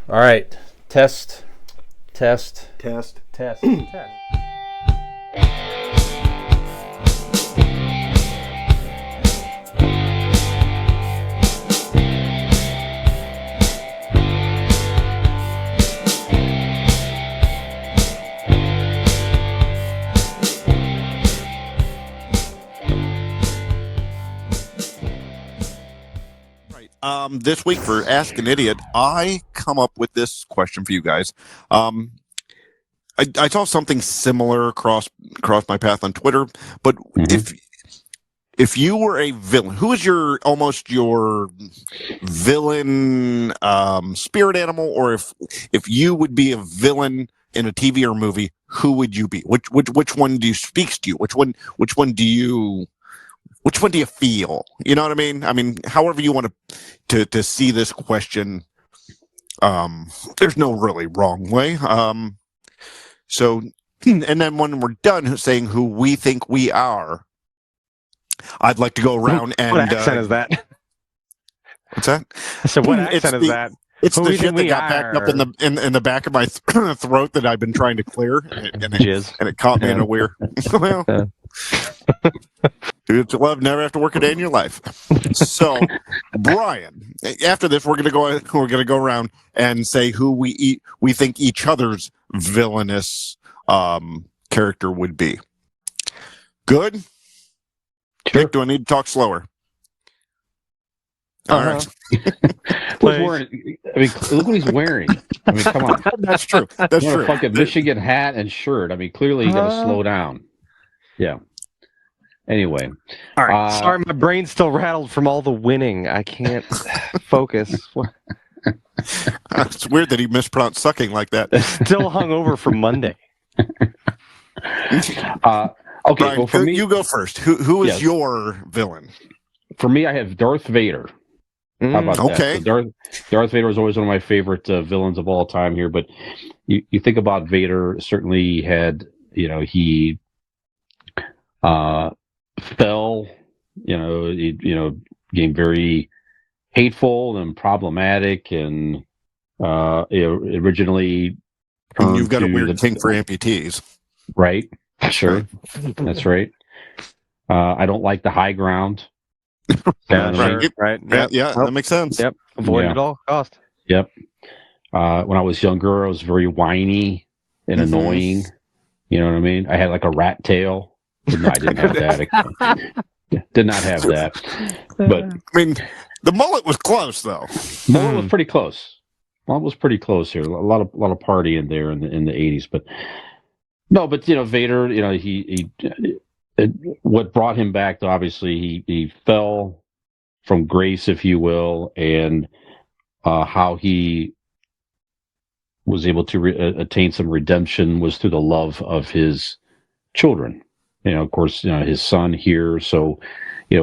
All right. Test. Test. Test. This week for Ask an Idiot, I come up with this question for you guys. I saw something similar across my path on Twitter, but if you were a villain, who is your villain spirit animal, or if you would be a villain in a TV or movie, who would you be? Which one do you speaks to you? Which one do you feel? You know what I mean? I mean, however you want to see this question, there's no really wrong way. So, and then when we're done saying who we think we are, I'd like to go around and... What accent is that? What's that? I said, what accent is that? It's the shit that got backed up in the back of my throat that I've been trying to clear, and it caught me in a weird... Well... It's love, never have to work a day in your life. So, Brian, after this, we're gonna go around and say who we think each other's villainous character would be. Good. Sure. Nick, do I need to talk slower? All right. Who's wearing? I mean, look what he's wearing. I mean, come on. That's true. That's true. A fucking Michigan hat and shirt. I mean, clearly you got to slow down. Yeah. Anyway. All right. Sorry, my brain's still rattled from all the winning. I can't focus. It's weird that he mispronounced sucking like that. Still hungover from Monday. Okay. Brian, well, for me, you go first. Who is your villain? For me, I have Darth Vader. How about that? Okay. So Darth Vader was always one of my favorite villains of all time here. But you think about Vader, certainly he had, he fell, became very hateful and problematic, and originally you've got a weird thing for amputees, right? Sure, that's right. I don't like the high ground. Right. Yep. Yeah, that makes sense. Yep. Avoid it at all cost. Yep. When I was younger, I was very whiny and annoying. You know what I mean? I had like a rat tail. No, I didn't have that. Did not have that. But I mean, the mullet was close, though. Mullet was pretty close. Mullet was pretty close here. A lot of partying there in the 80s. But no, but Vader, he what brought him back, obviously, he fell from grace, if you will, and how he was able to attain some redemption was through the love of his children. Of course, his son here. So,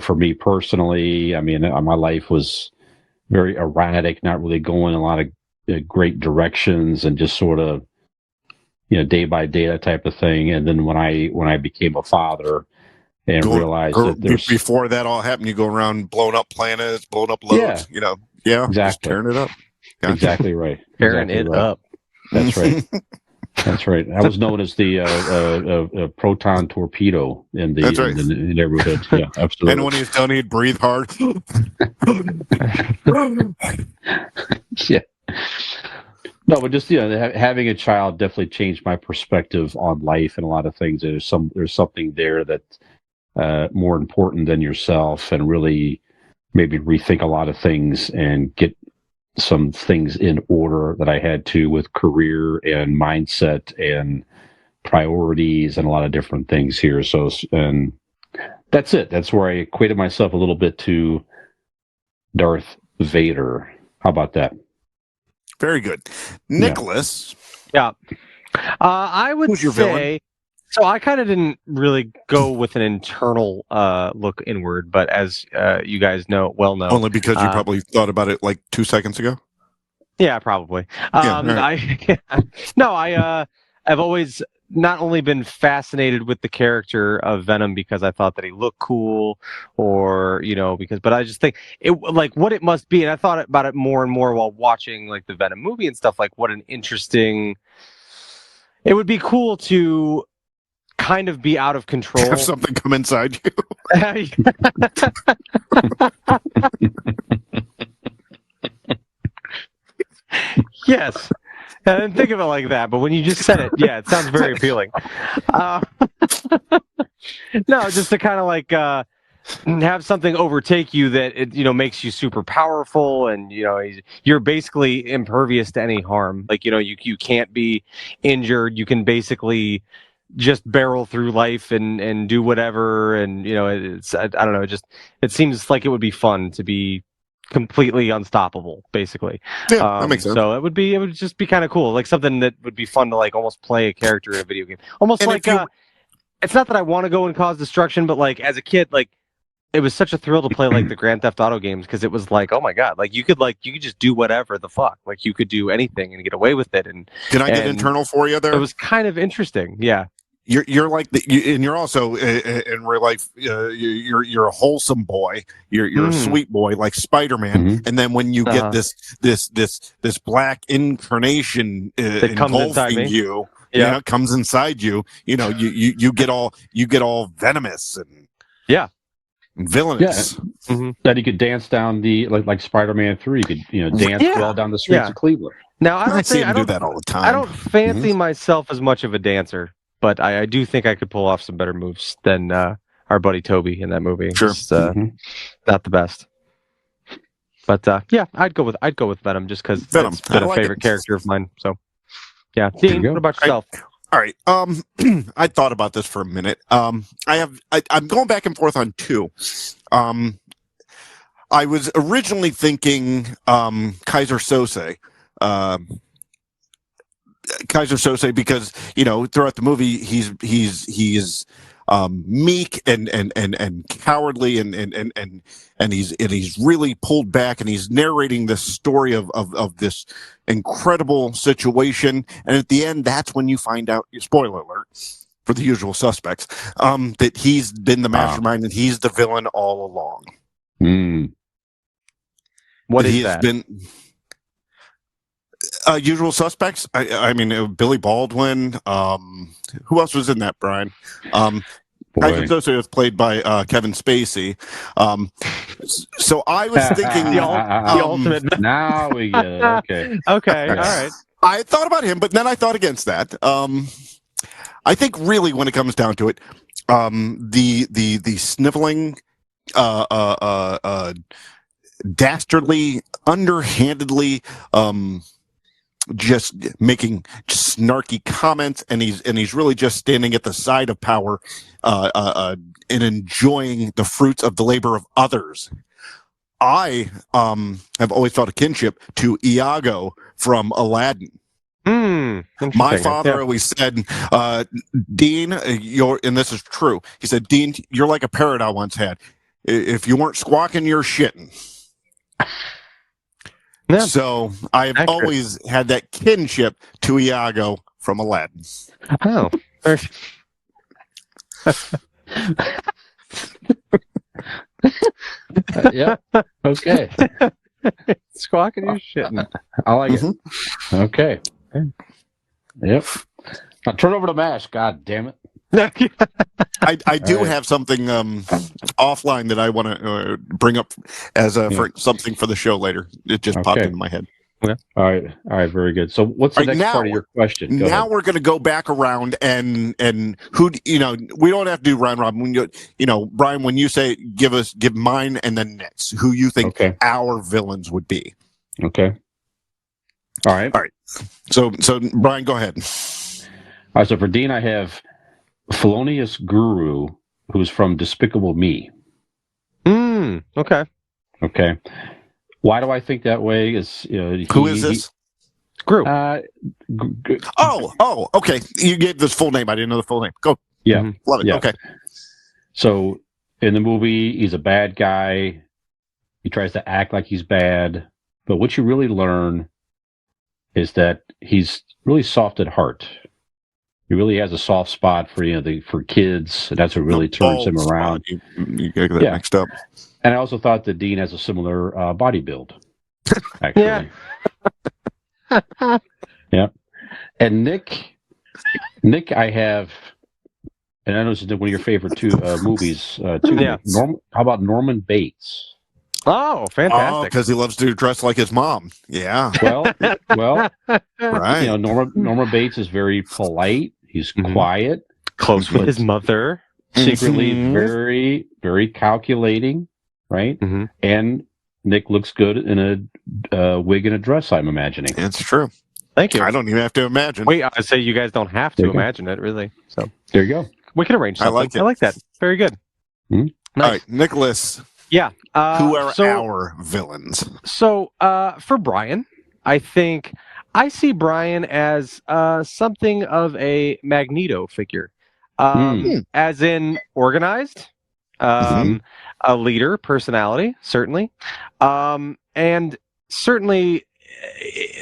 for me personally, I mean, my life was very erratic, not really going a lot of great directions, and just sort of, day by day, that type of thing. And then when I became a father and realized that there's... Before that all happened, you go around blowing up planets, blowing up loads, exactly. Just tearing it up. Gotcha. Exactly right. Tearing it up. That's right. That's right. I was known as the proton torpedo in the, in the neighborhood. Yeah, absolutely. And when he was done, he'd breathe hard. Yeah. No, but just having a child definitely changed my perspective on life and a lot of things. There's something there that's more important than yourself, and really maybe rethink a lot of things and get some things in order that I had to with career and mindset and priorities and a lot of different things here. So, and that's it. That's where I equated myself a little bit to Darth Vader. How about that? Very good. Nicholas. Yeah. I would Who's your say, villain? so I kind of didn't really go with an internal look inward, but as you guys know. Only because you probably thought about it like 2 seconds ago? Yeah, probably. Right. I've always not only been fascinated with the character of Venom because I thought that he looked cool, or but I just think it like what it must be, and I thought about it more and more while watching like the Venom movie and stuff. Like, what an interesting. It would be cool to kind of be out of control. Have something come inside you. Yes. I didn't think of it like that, but when you just said it, yeah, it sounds very appealing. No, just to kind of like have something overtake you that it makes you super powerful, and you're basically impervious to any harm. Like you can't be injured. You can basically just barrel through life and do whatever, and it's I don't know. It seems like it would be fun to be completely unstoppable, basically. Yeah, that makes sense. So it would just be kind of cool, like something that would be fun to like almost play a character in a video game, almost. And like it's not that I want to go and cause destruction, but like as a kid, like it was such a thrill to play like the Grand Theft Auto games, because it was like, oh my god, like you could just do whatever the fuck, like you could do anything and get away with it. And can I get internal for you there? It was kind of interesting, yeah. You're like and you're also in real life. You're a wholesome boy. You're a sweet boy like Spider-Man. And then when you get this black incarnation engulfing you, it comes inside you. You get all venomous and villainous. That he could dance down the like Spider-Man 3. He could dance well down the streets of Cleveland. Now I see him do that all the time. I don't fancy myself as much of a dancer, but I do think I could pull off some better moves than our buddy Toby in that movie. Sure. Just, not the best. But I'd go with Venom just because it's been a favorite character of mine. So yeah, Dean, what about yourself? All right. I thought about this for a minute. I'm going back and forth on two. I was originally thinking Kaiser Sose. Kaiser Sose, because throughout the movie he is meek and cowardly and he's really pulled back, and he's narrating this story of this incredible situation, and at the end that's when you find out, spoiler alert for The Usual Suspects, that he's been the mastermind and he's the villain all along. What is that? Been Usual Suspects. I mean, Billy Baldwin. Who else was in that, Brian? Kaiser Sose was played by Kevin Spacey. So I was thinking the ultimate. Now we get it. Okay. Okay. All right. I thought about him, but then I thought against that. I think really, when it comes down to it, the sniveling, dastardly, underhandedly, just making snarky comments, and he's really just standing at the side of power, and enjoying the fruits of the labor of others. I have always felt a kinship to Iago from Aladdin. My father always said, Dean, and this is true. He said, Dean, you're like a parrot I once had. If you weren't squawking, you're shitting. Yeah. So I've always had that kinship to Iago from Aladdin. Oh. Yeah. Okay. Squawking your shitting. I like it. Okay. Yep. Now turn over to MASH. God damn it. I do have something offline that I want to bring up as for something for the show later. It just popped into my head. Okay. All right, very good. So what's the next part of your question? Go ahead. We're going to go back around and who we don't have to do round robin. When Brian, when you say give mine and then next, who you think our villains would be. Okay. All right. So Brian, go ahead. All right. So for Dean, I have Felonious Guru, who's from Despicable Me. Okay. Okay. Why do I think that way? Is who is this? Gru. Okay. You gave this full name. I didn't know the full name. Go. Yeah. Love it. Yeah. Okay. So in the movie, he's a bad guy. He tries to act like he's bad, but what you really learn is that he's really soft at heart. He really has a soft spot for for kids. And that's what really turns him around. You get that mixed up. And I also thought that Dean has a similar body build. Actually, yeah. And Nick, I have, and I know this is one of your favorite movies too. Yeah. How about Norman Bates? Oh, fantastic! Oh, because he loves to dress like his mom. Yeah. Well, Right. Norma Bates is very polite. He's quiet, close with his mother, secretly very, very calculating, right? And Nick looks good in a wig and a dress, I'm imagining. It's true. Thank you. I don't even have to imagine. Wait, I say you guys don't have to imagine it, really. So there you go. We can arrange something. I like it. I like that. Very good. Mm-hmm. Nice. All right, Nicholas. Yeah. Who are our villains? So, for Brian, I think I see Brian as something of a Magneto figure, as in organized, a leader, personality, certainly, and certainly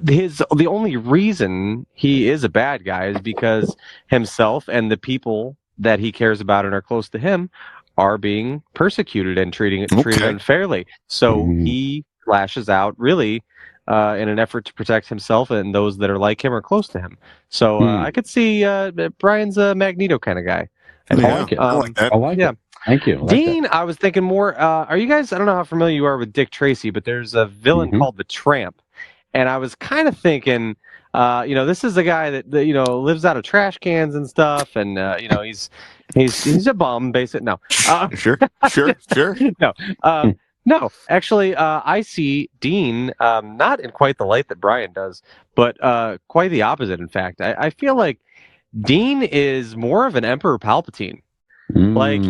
the only reason he is a bad guy is because himself and the people that he cares about and are close to him are being persecuted and treated unfairly. So he lashes out really in an effort to protect himself and those that are like him or close to him. So I could see Brian's a Magneto kind of guy. I like it. I like that. I like it. Thank you. Dean, I was thinking more, are you guys, I don't know how familiar you are with Dick Tracy, but there's a villain called the Tramp. And I was kind of thinking, this is a guy that lives out of trash cans and stuff, and he's a bum, basically. No, sure. No, actually, I see Dean not in quite the light that Brian does, but quite the opposite. In fact, I feel like Dean is more of an Emperor Palpatine. Like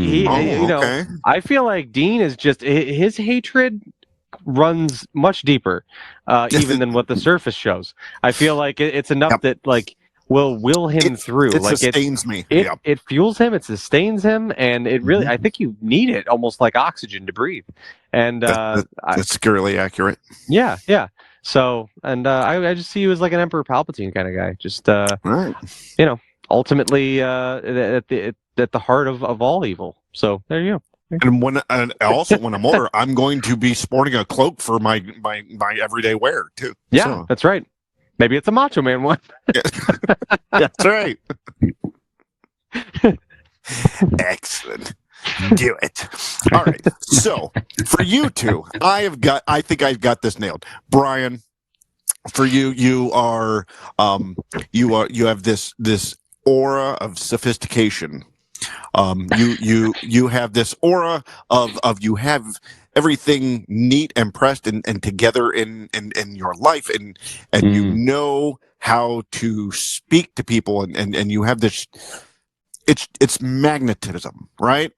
I feel like Dean is just his hatred runs much deeper even than what the surface shows. I feel like it's enough that will will him through. It sustains me. It fuels him, it sustains him, and it really I think you need it almost like oxygen to breathe. And that's scarily accurate. Yeah. So I just see you as like an Emperor Palpatine kind of guy. Just ultimately at the heart of all evil. So there you go. And also when I'm older, I'm going to be sporting a cloak for my everyday wear too. Yeah, so. That's right. Maybe it's a Macho Man one. That's right. Excellent. Do it. All right. So for you two, I think I've got this nailed. Brian, for you, you have this aura of sophistication. You have this aura of you have everything neat and pressed and together in your life, and you know how to speak to people, and you have this. It's magnetism, right?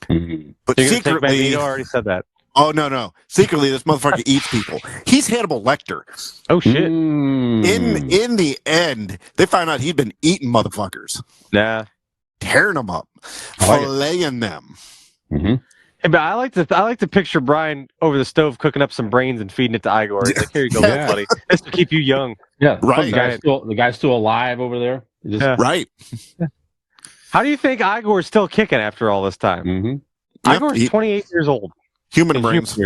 But secretly, you already said that. Oh no! Secretly, this motherfucker eats people. He's Hannibal Lecter. Oh shit! In the end, they found out he'd been eating motherfuckers. Nah. Tearing them up, filleting them. Hey, but I like to picture Brian over the stove cooking up some brains and feeding it to Igor. He's like, here you go, buddy. This will keep you young. Yeah, right. The guy's still alive over there. Right. How do you think Igor's still kicking after all this time? Igor's 28 years old. Human brains.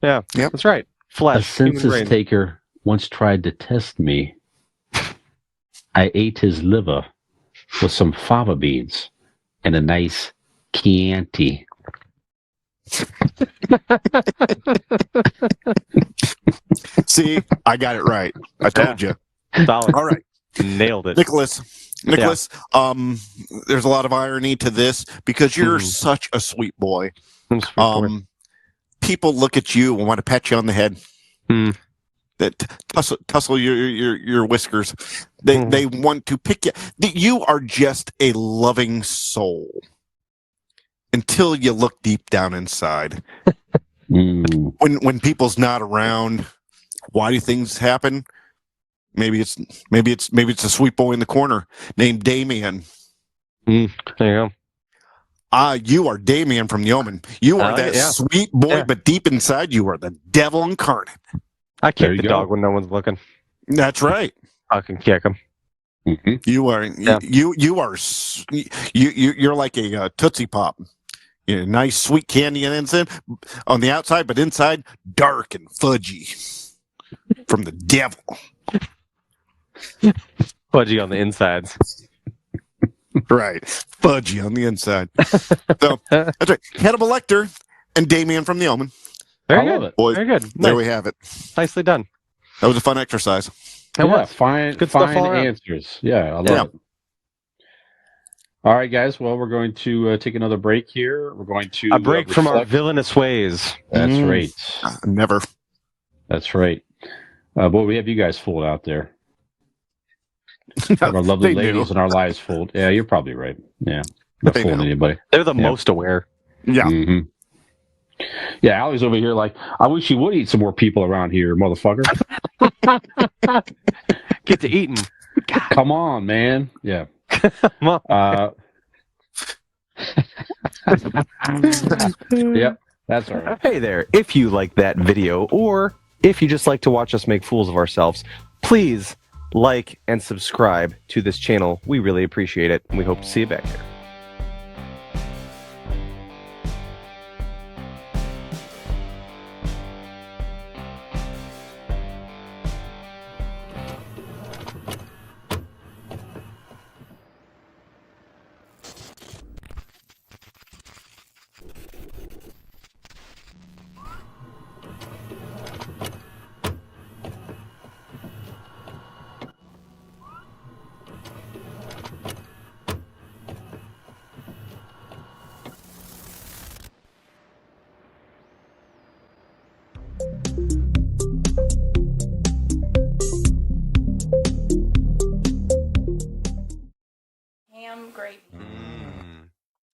Yeah, that's right. Flesh. A census taker once tried to test me. I ate his liver with some fava beans and a nice Chianti. See, I got it right. I told you. Solid. All right. Nailed it. Nicholas, there's a lot of irony to this because you're such a sweet boy. People look at you and want to pat you on the head. That tussle your whiskers. They want to pick you. You are just a loving soul until you look deep down inside. When people's not around, why do things happen? Maybe it's a sweet boy in the corner named Damien. There you go. You are Damien from The Omen. You are that sweet boy, but deep inside you are the devil incarnate. I kick the dog when no one's looking. That's right. I can kick him. Mm-hmm. You're like a Tootsie Pop. You know, nice sweet candy on the outside, but inside dark and fudgy from the devil. Fudgy on the insides. Right, fudgy on the inside. So that's right. Hannibal Lecter and Damien from The Omen. Very I love good. it. Boys, Very good. there Nice. we have it. Nicely done. That was a fun exercise. That was. Fine, Good stuff fine all around. answers. Yeah, I love it. All right, guys. Well, we're going to take another break here. We're going to A break from our reflect. villainous ways. That's right. Never. That's right. Boy, we have you guys fooled out there. Our lovely They ladies knew. and our lives fooled. Yeah, you're probably right. Yeah, not They fooling knew. anybody. They're the most aware. Yeah. Mm-hmm. Yeah, Allie's over here like, I wish you would eat some more people around here, motherfucker. Get to eating. Come on, man. Yeah. Come on. Yep, that's all right. Hey there. If you like that video, or if you just like to watch us make fools of ourselves, please like and subscribe to this channel. We really appreciate it, and we hope to see you back there.